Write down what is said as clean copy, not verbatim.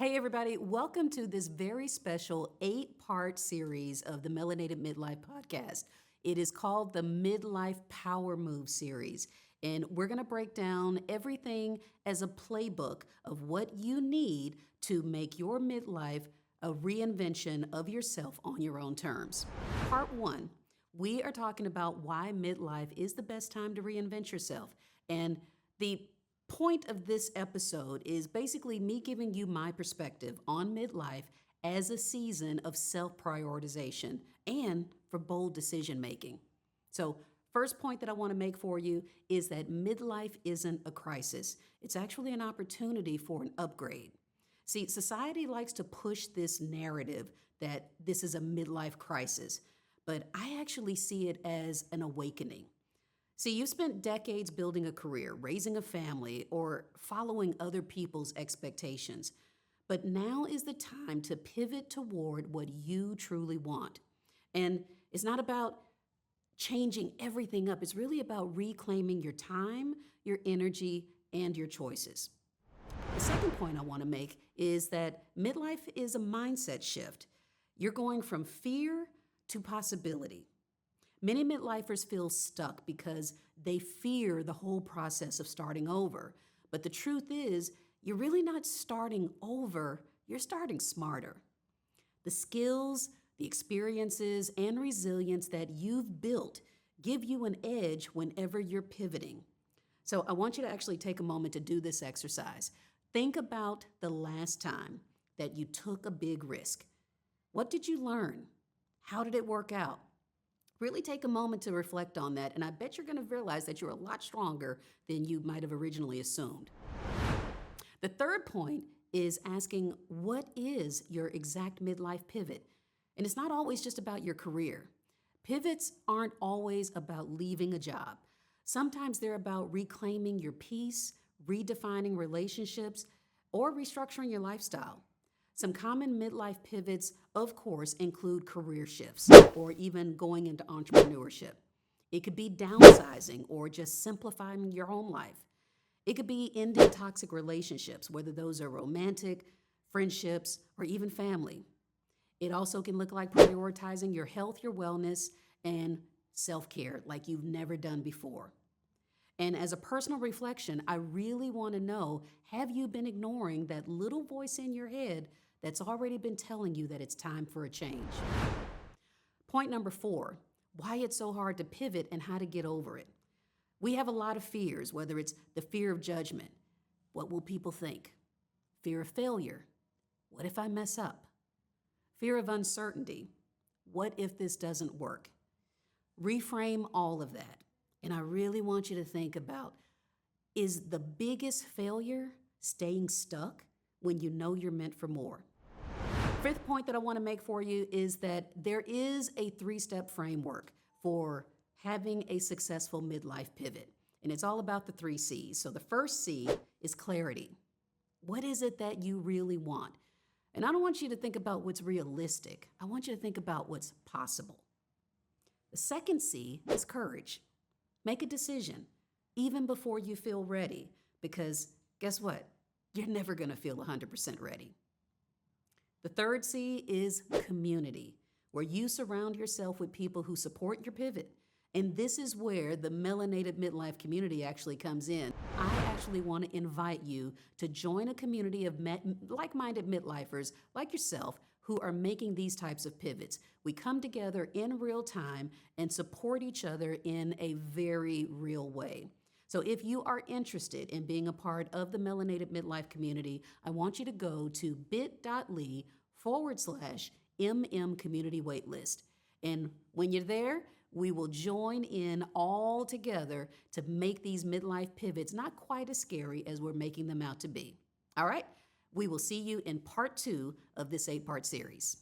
Hey, everybody, welcome to this very special 8-part series of the Melanated Midlife podcast. It is called the Midlife Power Move series, and we're going to break down everything as a playbook of what you need to make your midlife a reinvention of yourself on your own terms. Part 1, we are talking about why midlife is the best time to reinvent yourself, and the point of this episode is basically me giving you my perspective on midlife as a season of self-prioritization and for bold decision making. So, first point that I want to make for you is that midlife isn't a crisis. It's actually an opportunity for an upgrade. See, society likes to push this narrative that this is a midlife crisis, but I actually see it as an awakening. See, you've spent decades building a career, raising a family, or following other people's expectations. But now is the time to pivot toward what you truly want. And it's not about changing everything up. It's really about reclaiming your time, your energy, and your choices. The second point I want to make is that midlife is a mindset shift. You're going from fear to possibility. Many midlifers feel stuck because they fear the whole process of starting over. But the truth is, you're really not starting over, you're starting smarter. The skills, the experiences, and resilience that you've built give you an edge whenever you're pivoting. So I want you to actually take a moment to do this exercise. Think about the last time that you took a big risk. What did you learn? How did it work out? Really take a moment to reflect on that, and I bet you're going to realize that you're a lot stronger than you might have originally assumed. The third point is asking, what is your exact midlife pivot? And it's not always just about your career. Pivots aren't always about leaving a job. Sometimes they're about reclaiming your peace, redefining relationships, or restructuring your lifestyle. Some common midlife pivots, of course, include career shifts or even going into entrepreneurship. It could be downsizing or just simplifying your home life. It could be ending toxic relationships, whether those are romantic, friendships, or even family. It also can look like prioritizing your health, your wellness, and self-care like you've never done before. And as a personal reflection, I really want to know, have you been ignoring that little voice in your head that's already been telling you that it's time for a change? Point number 4, why it's so hard to pivot and how to get over it. We have a lot of fears, whether it's the fear of judgment. What will people think? Fear of failure. What if I mess up? Fear of uncertainty. What if this doesn't work? Reframe all of that. And I really want you to think about, is the biggest failure staying stuck when you know you're meant for more? Fifth point that I want to make for you is that there is a 3-step framework for having a successful midlife pivot. And it's all about the 3 C's. So the first C is clarity. What is it that you really want? And I don't want you to think about what's realistic. I want you to think about what's possible. The second C is courage. Make a decision, even before you feel ready, because guess what? You're never going to feel 100% ready. The third C is community, where you surround yourself with people who support your pivot. And this is where the Melanated Midlife community actually comes in. I actually want to invite you to join a community of like-minded midlifers like yourself who are making these types of pivots. We come together in real time and support each other in a very real way. So if you are interested in being a part of the Melanated Midlife community, I want you to go to bit.ly/MM Community Waitlist. And when you're there, we will join in all together to make these midlife pivots not quite as scary as we're making them out to be. All right? We will see you in part 2 of this 8-part series.